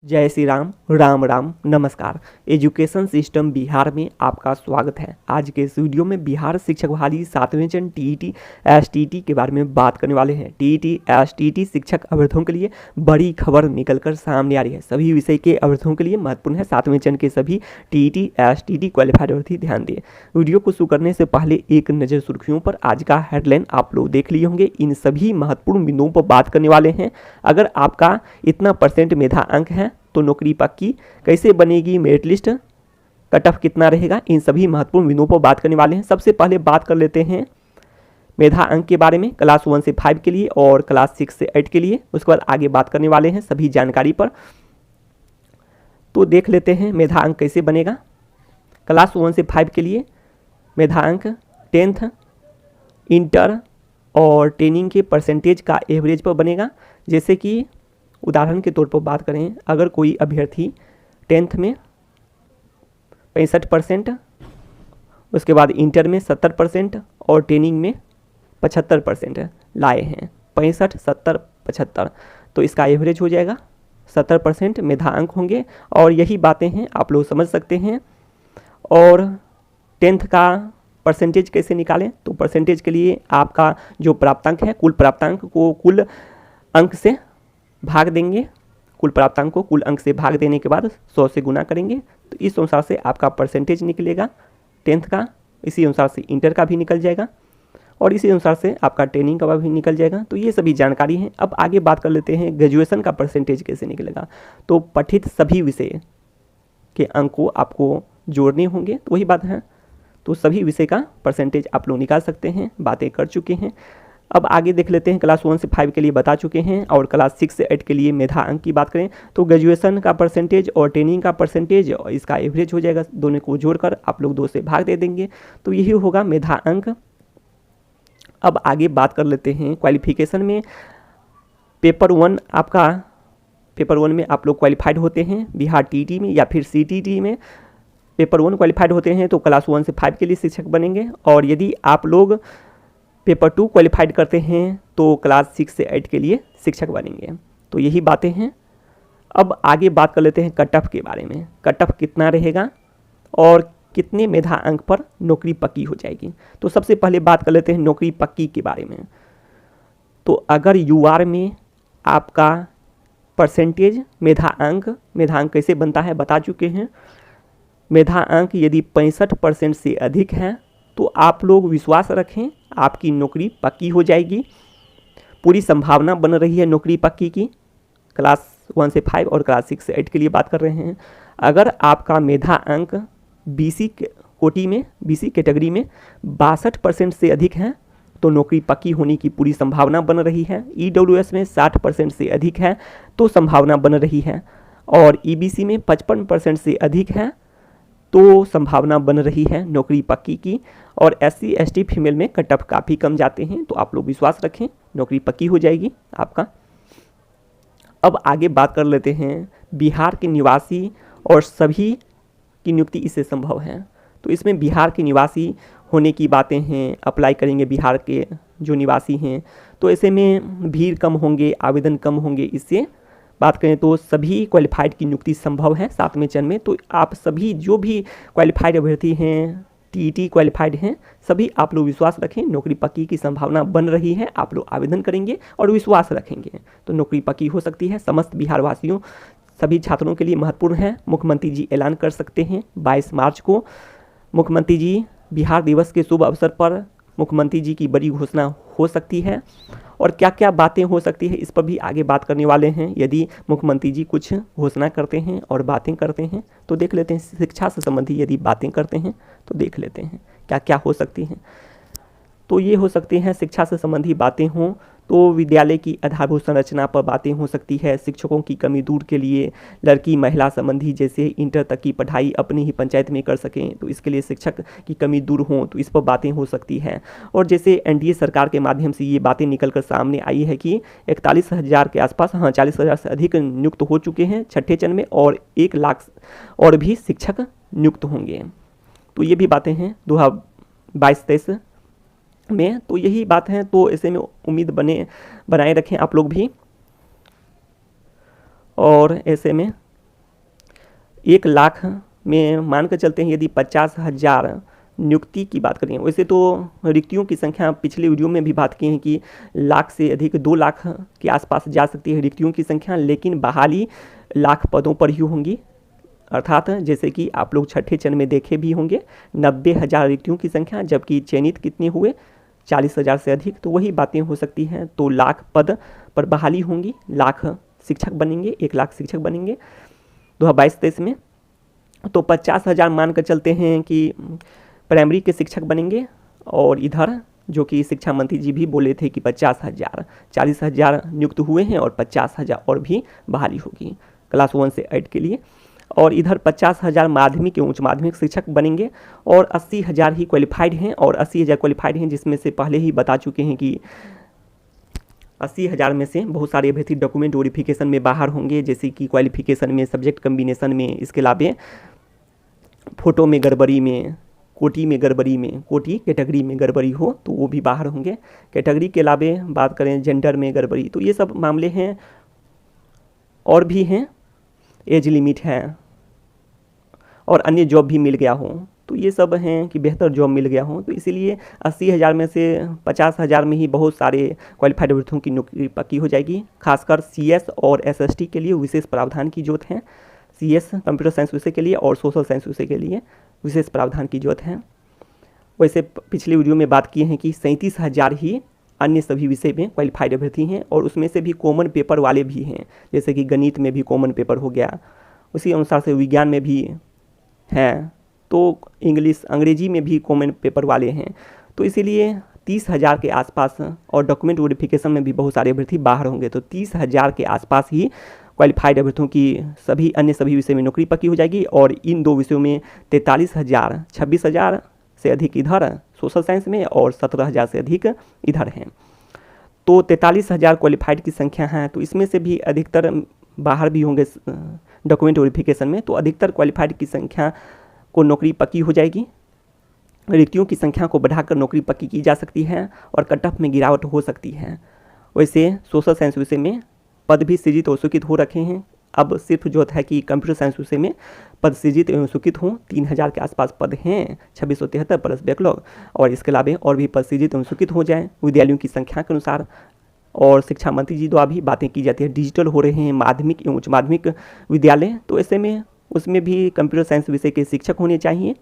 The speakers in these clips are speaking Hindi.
जय श्री राम, राम राम, नमस्कार। एजुकेशन सिस्टम बिहार में आपका स्वागत है। आज के इस वीडियो में बिहार शिक्षक बहाली 7वें चरण टीईटी एसटीटी के बारे में बात करने वाले हैं। टीईटी एसटीटी शिक्षक अभ्यर्थियों के लिए बड़ी खबर निकलकर सामने आ रही है। सभी विषय के अभ्यर्थियों के लिए महत्वपूर्ण है। 7वें चरण के सभी टीईटी एसटीटी क्वालिफाइड अभ्यर्थी ध्यान दिए। वीडियो को शुरू करने से पहले एक नज़र सुर्खियों पर। आज का हेडलाइन आप लोग देख लिए होंगे। इन सभी महत्वपूर्ण बिंदुओं पर बात करने वाले हैं। अगर आपका इतना % मेधा अंक है तो नौकरी पक्की कैसे बनेगी, मेरिट लिस्ट कट ऑफ कितना रहेगा, इन सभी महत्वपूर्ण बिंदुओं पर बात करने वाले हैं। सबसे पहले बात कर लेते हैं मेधा अंक के बारे में, क्लास 1 से 5 के लिए और क्लास 6 से 8 के लिए। उसके बाद आगे बात करने वाले हैं सभी जानकारी पर। तो देख लेते हैं मेधा अंक कैसे बनेगा। क्लास 1 से 5 के लिए मेधा अंक 10th, इंटर और ट्रेनिंग के % का एवरेज पर बनेगा। जैसे कि उदाहरण के तौर पर बात करें, अगर कोई अभ्यर्थी 10th में 65%, उसके बाद इंटर में 70% और ट्रेनिंग में 75% लाए हैं, 65, 70, 75, तो इसका एवरेज हो जाएगा 70% मेधा अंक होंगे। और यही बातें हैं, आप लोग समझ सकते हैं। और 10th का % कैसे निकालें, तो % के लिए आपका जो प्राप्तांक है, कुल प्राप्तांक को कुल अंक से भाग देंगे। कुल प्राप्तांक को कुल अंक से भाग देने के बाद 100 से गुना करेंगे, तो इस अनुसार से आपका % निकलेगा 10th का। इसी अनुसार से इंटर का भी निकल जाएगा और इसी अनुसार से आपका ट्रेनिंग का भी निकल जाएगा। तो ये सभी जानकारी है। अब आगे बात कर लेते हैं ग्रेजुएशन का % कैसे निकलेगा। तो पठित सभी विषय के अंक को आपको जोड़ने होंगे, तो वही बात है। तो सभी विषय का % आप लोग निकाल सकते हैं, बातें कर चुके हैं। अब आगे देख लेते हैं, क्लास 1 से 5 के लिए बता चुके हैं और क्लास 6 से 8 के लिए मेधा अंक की बात करें तो ग्रेजुएशन का % और ट्रेनिंग का % और इसका एवरेज हो जाएगा। दोनों को जोड़कर आप लोग 2 से भाग दे देंगे, तो यही होगा मेधा अंक। अब आगे बात कर लेते हैं क्वालिफिकेशन में। पेपर 1 में आप लोग क्वालिफाइड होते हैं बिहार टीईटी में या फिर सीटीटी में। पेपर 1 क्वालिफाइड होते हैं तो क्लास 1 से 5 के लिए शिक्षक बनेंगे। और यदि आप लोग पेपर 2 क्वालिफाइड करते हैं तो क्लास 6 से 8 के लिए शिक्षक बनेंगे। तो यही बातें हैं। अब आगे बात कर लेते हैं कट ऑफ के बारे में। कट ऑफ कितना रहेगा और कितने मेधा अंक पर नौकरी पक्की हो जाएगी। तो सबसे पहले बात कर लेते हैं नौकरी पक्की के बारे में। तो अगर यूआर में आपका % मेधा अंक कैसे बनता है बता चुके हैं। मेधा अंक यदि 65% से अधिक है तो आप लोग विश्वास रखें, आपकी नौकरी पक्की हो जाएगी। पूरी संभावना बन रही है नौकरी पक्की की। क्लास 1 से 5 और क्लास 6 से 8 के लिए बात कर रहे हैं। अगर आपका मेधा अंक बीसी कोटि में, बीसी कैटेगरी में 62% से अधिक है तो नौकरी पक्की होने की पूरी संभावना बन रही है। ईडब्ल्यूएस में 60% से अधिक है तो संभावना बन रही है। और ईबीसी में 55% से अधिक है तो संभावना बन रही है नौकरी पक्की की। और एससी एसटी फीमेल में कट ऑफ काफ़ी कम जाते हैं, तो आप लोग विश्वास रखें, नौकरी पक्की हो जाएगी आपका। अब आगे बात कर लेते हैं बिहार के निवासी और सभी की नियुक्ति इससे संभव है। तो इसमें बिहार के निवासी होने की बातें हैं, अप्लाई करेंगे बिहार के जो निवासी हैं, तो ऐसे में भीड़ कम होंगे, आवेदन कम होंगे। इससे बात करें तो सभी क्वालिफाइड की नियुक्ति संभव है 7वें चरण में। तो आप सभी जो भी क्वालिफाइड अभ्यर्थी हैं, टीईटी क्वालिफाइड हैं, सभी आप लोग विश्वास रखें, नौकरी पक्की की संभावना बन रही है। आप लोग आवेदन करेंगे और विश्वास रखेंगे तो नौकरी पक्की हो सकती है। समस्त बिहार वासियों सभी छात्रों के लिए महत्वपूर्ण है। मुख्यमंत्री जी ऐलान कर सकते हैं 22 मार्च को। मुख्यमंत्री जी बिहार दिवस के शुभ अवसर पर मुख्यमंत्री जी की बड़ी घोषणा हो सकती है। और क्या क्या बातें हो सकती है इस पर भी आगे बात करने वाले हैं। यदि मुख्यमंत्री जी कुछ घोषणा करते हैं और बातें करते हैं तो देख लेते हैं। शिक्षा से संबंधी यदि बातें करते हैं तो देख लेते हैं क्या क्या हो सकती हैं। तो ये हो सकती हैं शिक्षा से संबंधी बातें हों तो विद्यालय की आधारभूत संरचना पर बातें हो सकती है। शिक्षकों की कमी दूर के लिए लड़की महिला संबंधी जैसे इंटर तक की पढ़ाई अपनी ही पंचायत में कर सकें, तो इसके लिए शिक्षक की कमी दूर हो तो इस पर बातें हो सकती है। और जैसे एनडीए सरकार के माध्यम से ये बातें निकल कर सामने आई है कि 41,000 के आसपास, 40,000 से अधिक नियुक्त हो चुके हैं 6ठे चरण में और 1 लाख और भी शिक्षक नियुक्त होंगे। तो ये भी बातें हैं 2022-23 में। तो यही बात है। तो ऐसे में उम्मीद बनाए रखें आप लोग भी। और ऐसे में 1,00,000 में मान कर चलते हैं यदि 50,000 नियुक्ति की बात करें, वैसे तो रिक्तियों की संख्या पिछले वीडियो में भी बात की है कि लाख से अधिक 2,00,000 के आसपास जा सकती है रिक्तियों की संख्या, लेकिन बहाली लाख पदों पर ही होंगी। अर्थात जैसे कि आप लोग छठे चरण में देखे भी होंगे 90,000 रिक्तियों की संख्या, जबकि चयनित कितने हुए 40,000 से अधिक, तो वही बातें हो सकती हैं। तो लाख पद पर बहाली होंगी, लाख शिक्षक बनेंगे, 1,00,000 शिक्षक बनेंगे 2022-23 में। तो 50,000 मान कर चलते हैं कि प्राइमरी के शिक्षक बनेंगे, और इधर जो कि शिक्षा मंत्री जी भी बोले थे कि 50,000, 40,000 नियुक्त हुए हैं और 50,000 और भी बहाली होगी क्लास 1 से 8 के लिए। और इधर 50,000 माध्यमिक एवं उच्च माध्यमिक शिक्षक बनेंगे, और 80,000 ही क्वालिफाइड हैं, और 80,000 क्वालिफाइड हैं जिसमें से पहले ही बता चुके हैं कि 80,000 में से बहुत सारे अभ्यर्थी डॉक्यूमेंट वेरिफिकेशन में बाहर होंगे, जैसे कि क्वालिफिकेशन में, सब्जेक्ट कम्बिनेशन में, इसके अलावा फोटो में गड़बड़ी में, कोटी में गड़बड़ी में, कोटी कैटेगरी में गड़बड़ी हो तो वो भी बाहर होंगे। कैटेगरी के अलावा बात करें जेंडर में गड़बड़ी, तो ये सब मामले हैं, और भी हैं, एज लिमिट है, और अन्य जॉब भी मिल गया हो, तो ये सब हैं कि बेहतर जॉब मिल गया हो। तो इसीलिए 80,000 में से 50,000 में ही बहुत सारे क्वालिफाइड अभ्यर्थियों की नौकरी पक्की हो जाएगी। खासकर CS और SST के लिए विशेष प्रावधान की जरूरत है। CS कंप्यूटर साइंस विषय के लिए और सोशल साइंस विषय के लिए विशेष प्रावधान की जरूरत है। वैसे पिछले वीडियो में बात की है कि 37,000 ही अन्य सभी विषय में क्वालिफाइड अभ्यर्थी हैं, और उसमें से भी कॉमन पेपर वाले भी हैं, जैसे कि गणित में भी कॉमन पेपर हो गया, उसी अनुसार से विज्ञान में भी हैं, तो इंग्लिश अंग्रेजी में भी कॉमन पेपर वाले हैं। तो इसीलिए 30,000 के आसपास, और डॉक्यूमेंट वेरिफिकेशन में भी बहुत सारे अभ्यर्थी बाहर होंगे, तो 30,000 के आसपास ही क्वालिफाइड अभ्यर्थियों की सभी विषय में नौकरी पक्की हो जाएगी। और इन दो विषयों में 43,000, 26,000 से अधिक इधर सोशल साइंस में, और 17,000 से अधिक इधर हैं। तो 43,000 क्वालिफाइड की संख्या है, तो इसमें से भी अधिकतर बाहर भी होंगे डॉक्यूमेंट वेरिफिकेशन में, तो अधिकतर क्वालिफाइड की संख्या को नौकरी पक्की हो जाएगी। रिक्तियों की संख्या को बढ़ाकर नौकरी पक्की की जा सकती है, और कट ऑफ में गिरावट हो सकती है। वैसे सोशल साइंस विषय में पद भी सृजित और स्वीकृत हो रखे हैं। अब सिर्फ जो है कि कंप्यूटर साइंस विषय में पद सृजित एवं स्वीकृत हों, 3,000 के आसपास पद हैं, 2673 प्लस बैकलॉग, और इसके अलावा और भी पद सृजित एवं स्वीकृत हो जाएँ विद्यालयों की संख्या के अनुसार। और शिक्षा मंत्री जी द्वारा भी बातें की जाती है, डिजिटल हो रहे हैं माध्यमिक एवं उच्च माध्यमिक विद्यालय, तो ऐसे में उसमें भी कंप्यूटर साइंस विषय के शिक्षक होने चाहिए,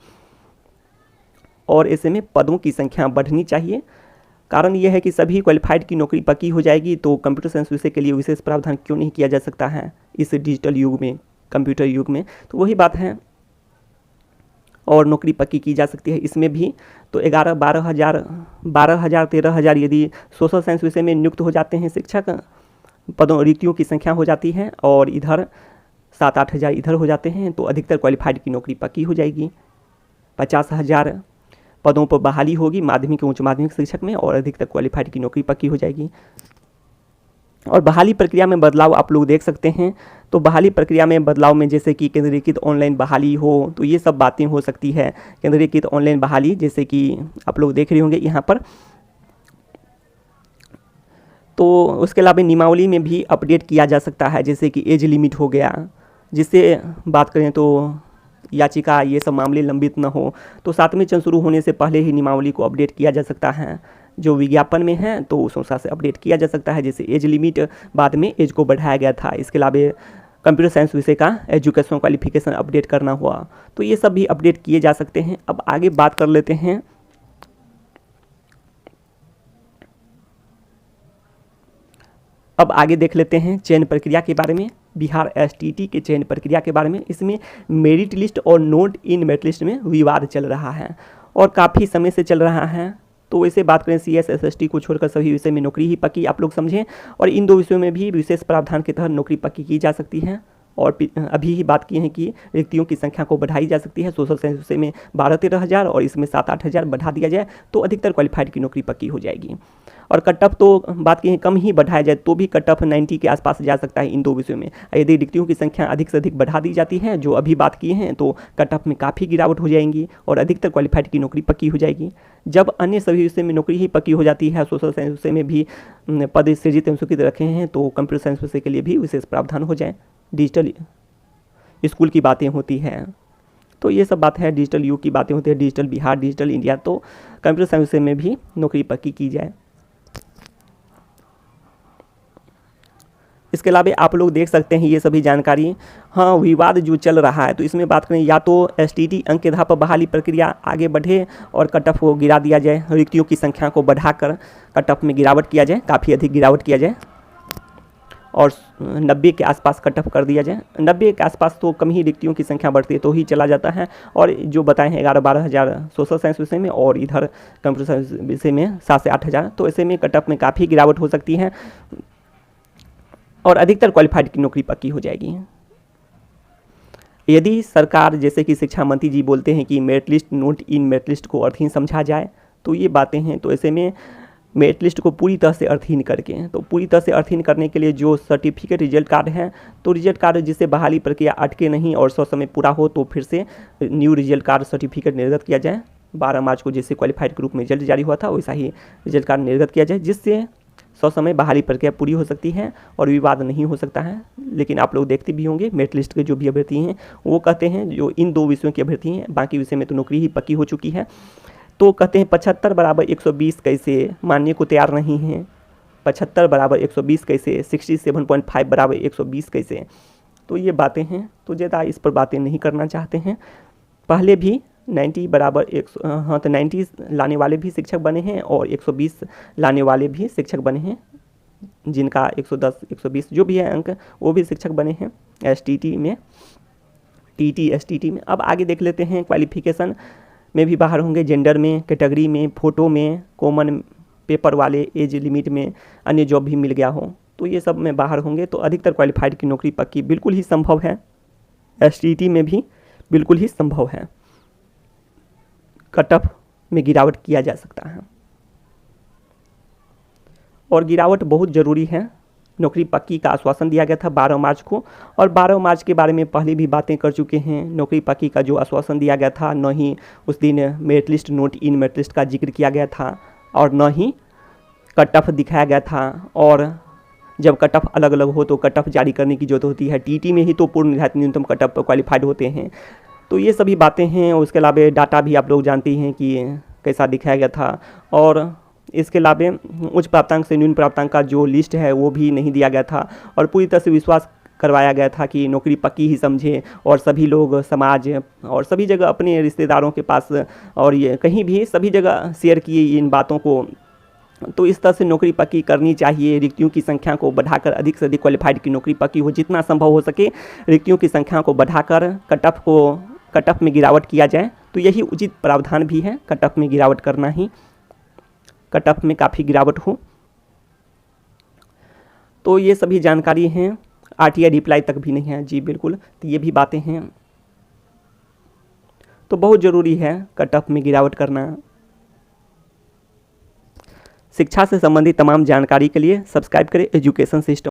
और ऐसे में पदों की संख्या बढ़नी चाहिए। कारण यह है कि सभी क्वालिफाइड की नौकरी पक्की हो जाएगी, तो कंप्यूटर साइंस विषय के लिए विशेष प्रावधान क्यों नहीं किया जा सकता है इस डिजिटल युग में, कंप्यूटर युग में। तो वही बात है, और नौकरी पक्की की जा सकती है इसमें भी। तो 12,000, 13,000 यदि सोशल साइंस विषय में नियुक्त हो जाते हैं शिक्षक, पदों रिक्तियों की संख्या हो जाती है, और इधर 7-8,000 इधर हो जाते हैं, तो अधिकतर क्वालिफाइड की नौकरी पक्की हो जाएगी। 50,000 पदों पर बहाली होगी माध्यमिक एवं उच्च माध्यमिक शिक्षक में, और अधिकतर क्वालिफाइड की नौकरी पक्की हो जाएगी। और बहाली प्रक्रिया में बदलाव आप लोग देख सकते हैं। तो बहाली प्रक्रिया में बदलाव में जैसे कि केंद्रीकृत ऑनलाइन बहाली हो, तो ये सब बातें हो सकती है। केंद्रीकृत ऑनलाइन बहाली जैसे कि आप लोग देख रहे होंगे यहाँ पर। तो उसके अलावा नियमावली में भी अपडेट किया जा सकता है, जैसे कि एज लिमिट हो गया, जिससे बात करें तो याचिका ये सब मामले लंबित न हो, तो 7वें चरण शुरू होने से पहले ही नियमावली को अपडेट किया जा सकता है। जो विज्ञापन में है तो उस अनुसार से अपडेट किया जा सकता है, जैसे एज लिमिट बाद में एज को बढ़ाया गया था। इसके अलावा कंप्यूटर साइंस विषय का एजुकेशन क्वालिफिकेशन अपडेट करना हुआ, तो ये सब भी अपडेट किए जा सकते हैं। अब आगे बात कर लेते हैं अब आगे देख लेते हैं चयन प्रक्रिया के बारे में, बिहार STT के चयन प्रक्रिया के बारे में। इसमें मेरिट लिस्ट और नोट इन मेरिट लिस्ट में विवाद चल रहा है, और काफ़ी समय से चल रहा है। तो वैसे बात करें CS SST को छोड़कर सभी विषय में नौकरी ही पक्की आप लोग समझें, और इन दो विषयों में भी विशेष प्रावधान के तहत नौकरी पक्की की जा सकती है। और अभी ही बात की है कि रिक्तियों की संख्या को बढ़ाई जा सकती है। सोशल साइंस विषय में 12-13,000 और इसमें 7-8,000 बढ़ा दिया जाए तो अधिकतर क्वालिफाइड की नौकरी पक्की हो जाएगी। और कट ऑफ तो बात की है कम ही बढ़ाया जाए तो भी कट ऑफ 90 के आसपास जा सकता है इन दो विषयों में। यदि रिक्तियों की संख्या अधिक से अधिक बढ़ा दी जाती है, जो अभी बात की हैं, तो कट ऑफ में काफ़ी गिरावट हो जाएंगी और अधिकतर क्वालिफाइड की नौकरी पक्की हो जाएगी। जब अन्य सभी विषय में नौकरी ही पक्की हो जाती है, सोशल साइंस विषय में भी पद सृजित एवं स्वीकृत रखे हैं, तो कंप्यूटर साइंस विषय के लिए भी विशेष प्रावधान हो जाए। डिजिटल स्कूल की बातें होती हैं। तो ये सब बात है, डिजिटल युग की बातें होती है, डिजिटल बिहार, डिजिटल इंडिया। तो कंप्यूटर साइंस में भी नौकरी पक्की की जाए। इसके अलावा आप लोग देख सकते हैं ये सभी जानकारी। हाँ, विवाद जो चल रहा है तो इसमें बात करें, या तो STT अंक के आधार पर बहाली प्रक्रिया आगे बढ़े और कट ऑफ को गिरा दिया जाए, रिक्तियों की संख्या को बढ़ाकर कट ऑफ में गिरावट किया जाए, काफ़ी अधिक गिरावट किया जाए और 90 के आसपास कट ऑफ कर दिया जाए। 90 के आसपास तो कम ही रिक्तियों की संख्या बढ़ती है तो ही चला जाता है। और जो बताए हैं 11-12 हज़ार सोशल साइंस विषय में और इधर कंप्यूटर साइंस विषय में 7 से 8 हज़ार, तो ऐसे में कट ऑफ में काफ़ी गिरावट हो सकती है और अधिकतर क्वालिफाइड की नौकरी पक्की हो जाएगी। यदि सरकार, जैसे कि शिक्षा मंत्री जी बोलते हैं कि merit list, note in merit list को अर्थहीन समझा जाए, तो ये बातें हैं। तो ऐसे में मेरिट लिस्ट को पूरी तरह से अर्थहीन करके, तो पूरी तरह से अर्थहीन करने के लिए जो सर्टिफिकेट रिजल्ट कार्ड है, तो रिजल्ट कार्ड जिससे बहाली प्रक्रिया अटके नहीं और समय पूरा हो तो फिर से न्यू रिजल्ट कार्ड सर्टिफिकेट निर्गत किया जाए। 12 मार्च को जैसे क्वालिफाइड के रूप में रिजल्ट जारी हुआ था वैसा ही रिजल्ट कार्ड निर्गत किया जाए, जिससे समय बहाली प्रक्रिया पूरी हो सकती है और विवाद नहीं हो सकता है। लेकिन आप लोग देखते भी होंगे मेरिट लिस्ट के जो भी अभ्यर्थी हैं वो कहते हैं, जो इन 2 विषयों के अभ्यर्थी हैं, बाकी विषय में तो नौकरी ही पक्की हो चुकी है, तो कहते हैं 75 बराबर 120 कैसे मानने को तैयार नहीं है। 75 बराबर 120 कैसे, 67.5 बराबर 120 कैसे, तो ये बातें हैं। तो ज़्यादा इस पर बातें नहीं करना चाहते हैं। पहले भी 90 बराबर 100, हाँ, तो 90 लाने वाले भी शिक्षक बने हैं और 120 लाने वाले भी शिक्षक बने हैं, जिनका 110, 120 जो भी है अंक, वो भी शिक्षक बने हैं STT में, TT STT में। अब आगे देख लेते हैं, क्वालिफिकेशन में भी बाहर होंगे, जेंडर में, कैटेगरी में, फ़ोटो में, कॉमन पेपर वाले, एज लिमिट में, अन्य जॉब भी मिल गया हो, तो ये सब में बाहर होंगे। तो अधिकतर क्वालिफाइड की नौकरी पक्की बिल्कुल ही संभव है, STT में भी बिल्कुल ही संभव है, कट ऑफ में गिरावट किया जा सकता है और गिरावट बहुत ज़रूरी है। नौकरी पक्की का आश्वासन दिया गया था 12 मार्च को, और 12 मार्च के बारे में पहले भी बातें कर चुके हैं। नौकरी पक्की का जो आश्वासन दिया गया था, न ही उस दिन merit list, note in merit list का जिक्र किया गया था और न ही कट ऑफ दिखाया गया था। और जब कट ऑफ अलग अलग हो तो कट ऑफ जारी करने की जरूरत होती है। TT में ही तो पूर्व निर्धारित न्यूनतम कट ऑफ क्वालिफाइड होते हैं। तो ये सभी बातें हैं। उसके अलावा डाटा भी आप लोग जानते हैं कि कैसा दिखाया गया था, और इसके अलावा उच्च प्राप्तांक से न्यून प्राप्तांक का जो लिस्ट है वो भी नहीं दिया गया था और पूरी तरह से विश्वास करवाया गया था कि नौकरी पक्की ही समझे, और सभी लोग, समाज और सभी जगह अपने रिश्तेदारों के पास और ये कहीं भी सभी जगह शेयर किए इन बातों को। तो इस तरह से नौकरी पक्की करनी चाहिए। रिक्तियों की संख्या को बढ़ाकर अधिक से अधिक क्वालिफाइड की नौकरी पक्की हो, जितना संभव हो सके रिक्तियों की संख्या को बढ़ाकर कट ऑफ में गिरावट किया जाए। तो यही उचित प्रावधान भी है, कट ऑफ में गिरावट करना ही, कट ऑफ में काफ़ी गिरावट हो। तो ये सभी जानकारी हैं। RTI रिप्लाई तक भी नहीं है जी, बिल्कुल, तो ये भी बातें हैं। तो बहुत ज़रूरी है कट ऑफ में गिरावट करना। शिक्षा से संबंधित तमाम जानकारी के लिए सब्सक्राइब करें एजुकेशन सिस्टम।